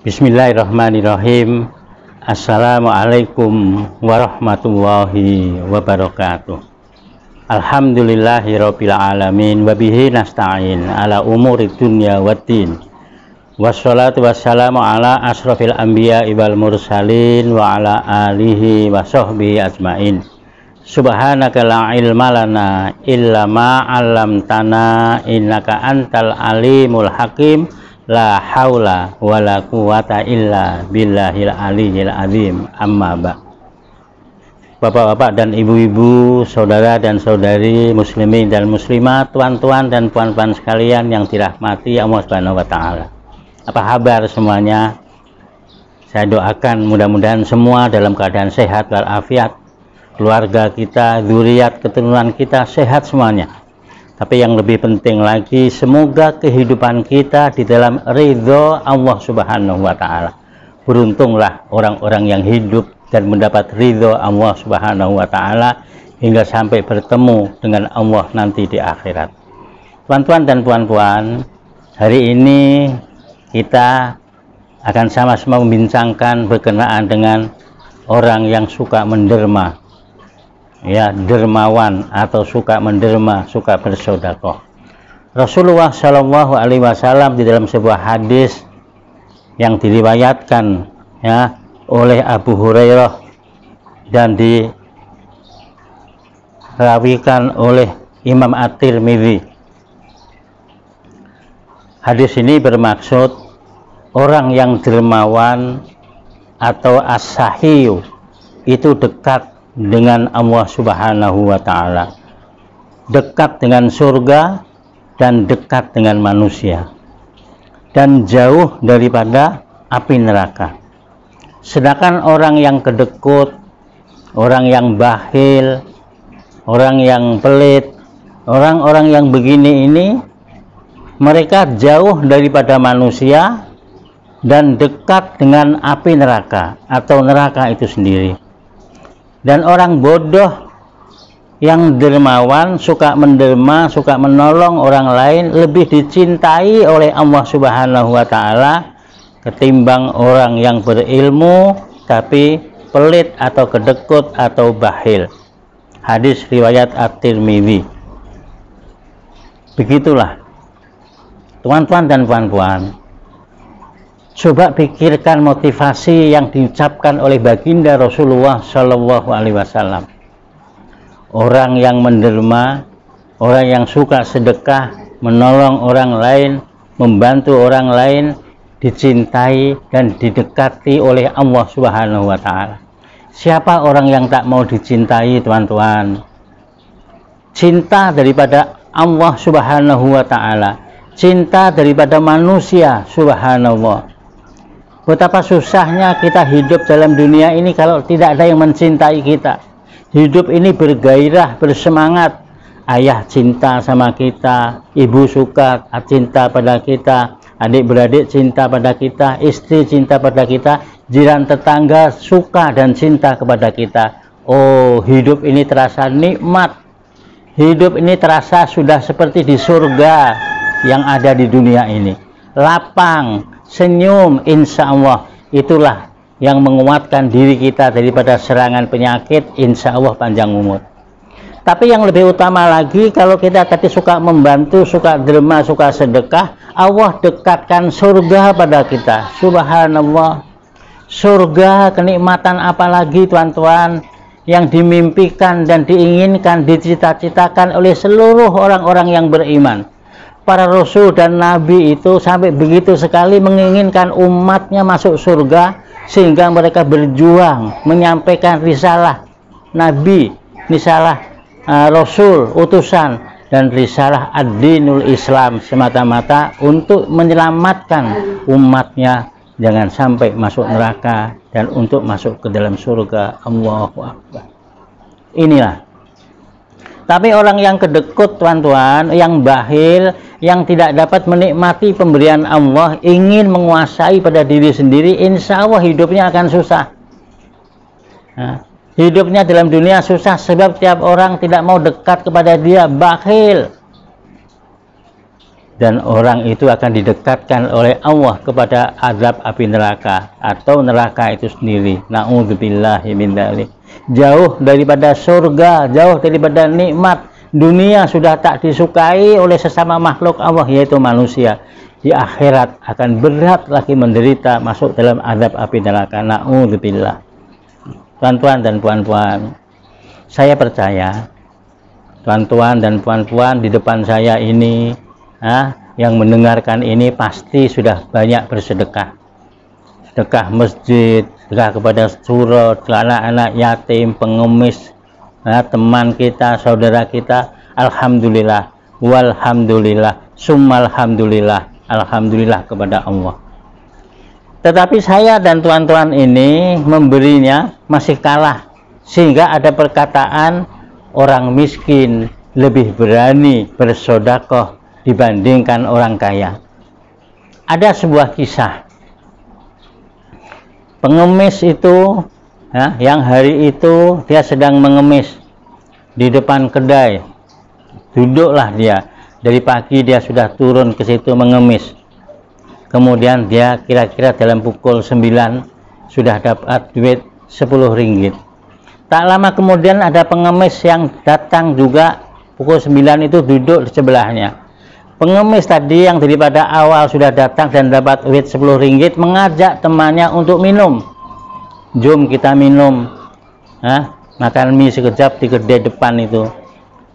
Bismillahirrahmanirrahim. Assalamualaikum warahmatullahi wabarakatuh. Alhamdulillahirabbil alamin wa bihi nasta'in ala umuri dunya waddin. Wassalatu wassalamu ala asrofil anbiya'i wal mursalin wa ala alihi wa sahbihi ajmain. Subhanaka la ilma lana illa ma 'allamtana innaka antal alimul hakim. La haula wala quwata illa billahil aliyyil azim. Amma ba. Bapak-bapak dan ibu-ibu, saudara dan saudari muslimin dan muslimat, tuan-tuan dan puan-puan sekalian yang dirahmati Allah Subhanahu wa taala. Apa kabar semuanya? Saya doakan mudah-mudahan semua dalam keadaan sehat walafiat. Keluarga kita, zuriat, keturunan kita sehat semuanya. Tapi yang lebih penting lagi, semoga kehidupan kita di dalam ridho Allah Subhanahu wa taala. Beruntunglah orang-orang yang hidup dan mendapat ridho Allah Subhanahu wa taala hingga sampai bertemu dengan Allah nanti di akhirat. Tuan-tuan dan puan-puan, hari ini kita akan sama-sama membincangkan berkenaan dengan orang yang suka menderma, ya, dermawan atau suka menderma, suka bersedekah. Rasulullah Shallallahu Alaihi Wasallam di dalam sebuah hadis yang diriwayatkan, ya, oleh Abu Hurairah dan dirawikan oleh Imam At-Tirmidzi. Hadis ini bermaksud orang yang dermawan atau as-sahiyu itu dekat dengan Allah Subhanahu wa taala, dekat dengan surga dan dekat dengan manusia, dan jauh daripada api neraka. Sedangkan orang yang kedekut, orang yang bakhil, orang yang pelit, orang-orang yang begini ini, mereka jauh daripada manusia dan dekat dengan api neraka atau neraka itu sendiri. Dan orang bodoh yang dermawan, suka menderma, suka menolong orang lain, lebih dicintai oleh Allah Subhanahu wa taala ketimbang orang yang berilmu tapi pelit atau kedekut atau bakhil. Hadis riwayat At-Tirmidzi. Begitulah. Tuan-tuan dan puan-puan, coba pikirkan motivasi yang diucapkan oleh baginda Rasulullah Shallallahu Alaihi Wasallam. Orang yang menderma, orang yang suka sedekah, menolong orang lain, membantu orang lain, dicintai dan didekati oleh Allah Subhanahu wa taala. Siapa orang yang tak mau dicintai, tuan-tuan? Cinta daripada Allah Subhanahu wa taala, cinta daripada manusia, subhanallah. Betapa susahnya kita hidup dalam dunia ini kalau tidak ada yang mencintai kita. Hidup ini bergairah, bersemangat. Ayah cinta sama kita, ibu suka cinta pada kita, adik-beradik cinta pada kita, istri cinta pada kita, jiran tetangga suka dan cinta kepada kita. Oh, hidup ini terasa nikmat. Hidup ini terasa sudah seperti di surga yang ada di dunia ini. Lapang, senyum, insya Allah. Itulah yang menguatkan diri kita daripada serangan penyakit, insya Allah panjang umur. Tapi yang lebih utama lagi, kalau kita tadi suka membantu, suka derma, suka sedekah, Allah dekatkan surga pada kita. Subhanallah. Surga, kenikmatan apa lagi, tuan-tuan, yang dimimpikan dan diinginkan, dicita-citakan oleh seluruh orang-orang yang beriman. Para rasul dan nabi itu sampai begitu sekali menginginkan umatnya masuk surga, sehingga mereka berjuang menyampaikan risalah nabi, risalah rasul, utusan, dan risalah ad-dinul Islam semata-mata untuk menyelamatkan umatnya jangan sampai masuk neraka dan untuk masuk ke dalam surga. Allahu Akbar. Inilah. Tapi orang yang kedekut, tuan-tuan, yang bakhil, yang tidak dapat menikmati pemberian Allah, ingin menguasai pada diri sendiri, insya Allah hidupnya akan susah. Nah, hidupnya dalam dunia susah sebab tiap orang tidak mau dekat kepada dia, bakhil. dan orang itu akan didekatkan oleh Allah kepada azab api neraka atau neraka itu sendiri. Na'udzubillahi min dzalik. Jauh daripada surga, jauh daripada nikmat. Dunia sudah tak disukai oleh sesama makhluk Allah, yaitu manusia. Di akhirat akan berat lagi menderita masuk dalam azab api neraka. Na'udzubillah. Tuan-tuan dan puan-puan, saya percaya tuan-tuan dan puan-puan di depan saya ini, yang mendengarkan ini pasti sudah banyak bersedekah. Sedekah masjid, sedekah kepada surat, anak-anak yatim, pengemis, teman kita, saudara kita. Alhamdulillah, walhamdulillah, summalhamdulillah, alhamdulillah kepada Allah. Tetapi saya dan tuan-tuan ini memberinya masih kalah, sehingga ada perkataan orang miskin lebih berani bersedekah dibandingkan orang kaya. Ada sebuah kisah, pengemis itu, yang hari itu dia sedang mengemis di depan kedai. Duduklah dia, dari pagi dia sudah turun ke situ mengemis. Kemudian dia kira-kira dalam pukul 9 sudah dapat duit 10 ringgit. Tak lama kemudian ada pengemis yang datang juga pukul 9 itu duduk di sebelahnya. Pengemis tadi yang daripada awal sudah datang dan dapat duit 10 ringgit mengajak temannya untuk minum. Jom kita minum, makan mie sekejap di kedai depan itu.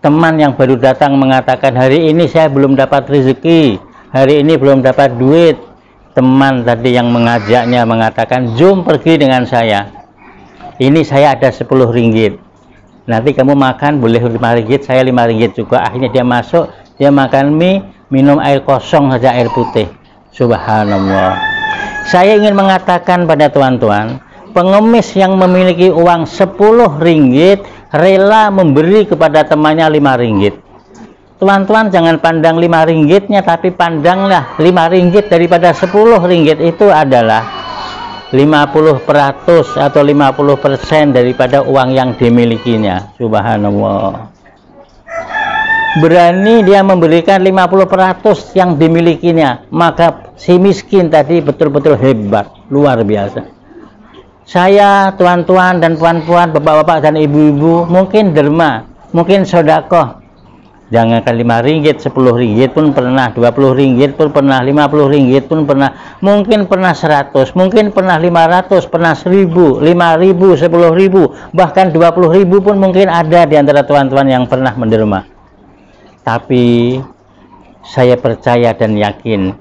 Teman yang baru datang mengatakan, hari ini saya belum dapat rezeki, hari ini belum dapat duit. Teman tadi yang mengajaknya mengatakan, jom pergi dengan saya, ini saya ada 10 ringgit, nanti kamu makan boleh 5 ringgit, saya 5 ringgit juga. Akhirnya dia masuk, dia makan mie, minum air kosong saja, air putih. Subhanallah. Saya ingin mengatakan pada tuan-tuan, pengemis yang memiliki uang 10 ringgit rela memberi kepada temannya 5 ringgit. Tuan-tuan jangan pandang 5 ringgitnya, tapi pandanglah 5 ringgit daripada 10 ringgit itu adalah 50% atau 50% daripada uang yang dimilikinya. Subhanallah. Berani dia memberikan 50% yang dimilikinya, maka si miskin tadi betul-betul hebat, luar biasa. Saya, tuan-tuan dan puan-puan, bapak-bapak dan ibu-ibu, mungkin derma, mungkin sedekah. Jangankan 5 ringgit, 10 ringgit pun pernah, 20 ringgit pun pernah, 50 ringgit pun pernah, mungkin pernah 100, mungkin pernah 500, pernah 1000, 5.000, 10.000, bahkan 20.000 pun mungkin ada di antara tuan-tuan yang pernah menderma. Tapi saya percaya dan yakin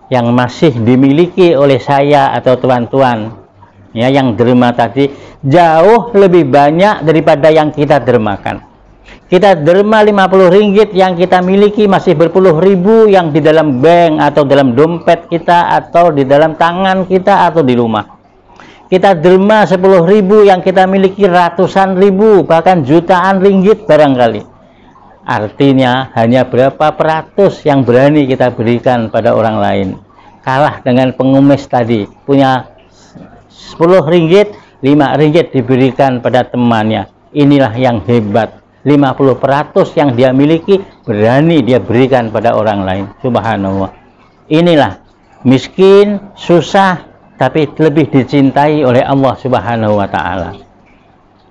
yang masih dimiliki oleh saya atau tuan-tuan yang derma tadi jauh lebih banyak daripada yang kita dermakan. Kita derma 50 ringgit, yang kita miliki masih berpuluh ribu yang di dalam bank atau dalam dompet kita atau di dalam tangan kita atau di rumah. Kita derma 10.000 yang kita miliki ratusan ribu bahkan jutaan ringgit barangkali. Artinya hanya berapa peratus yang berani kita berikan pada orang lain. Kalah dengan pengemis tadi, punya 10 ringgit, 5 ringgit diberikan pada temannya. Inilah yang hebat. 50% yang dia miliki berani dia berikan pada orang lain. Subhanallah. Inilah miskin, susah, tapi lebih dicintai oleh Allah Subhanahu wa ta'ala.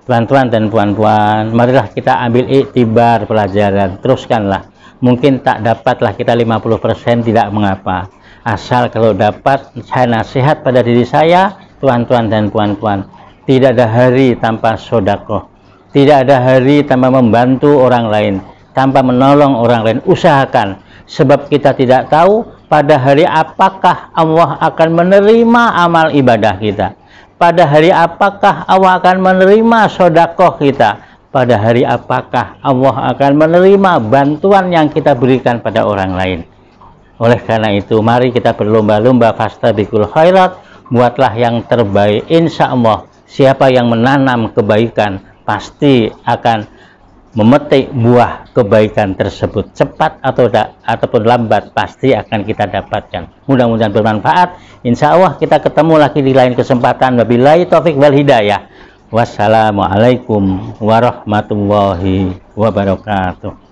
Tuan-tuan dan puan-puan, marilah kita ambil iktibar pelajaran, teruskanlah. Mungkin tak dapatlah kita 50%, tidak mengapa. Asal kalau dapat, saya nasihat pada diri saya, tuan-tuan dan puan-puan, tidak ada hari tanpa sedekah. Tidak ada hari tanpa membantu orang lain, tanpa menolong orang lain. Usahakan, sebab kita tidak tahu pada hari apakah Allah akan menerima amal ibadah kita. Pada hari apakah Allah akan menerima sedekah kita. Pada hari apakah Allah akan menerima bantuan yang kita berikan pada orang lain. Oleh karena itu, mari kita berlomba-lomba fastabiqul khairat. Buatlah yang terbaik. Insya Allah, siapa yang menanam kebaikan pasti akan memetik buah kebaikan tersebut. Cepat atau ataupun lambat pasti akan kita dapatkan. Mudah-mudahan bermanfaat. Insya Allah kita ketemu lagi di lain kesempatan. Wabillahi taufik wal hidayah. Wassalamualaikum warahmatullahi wabarakatuh.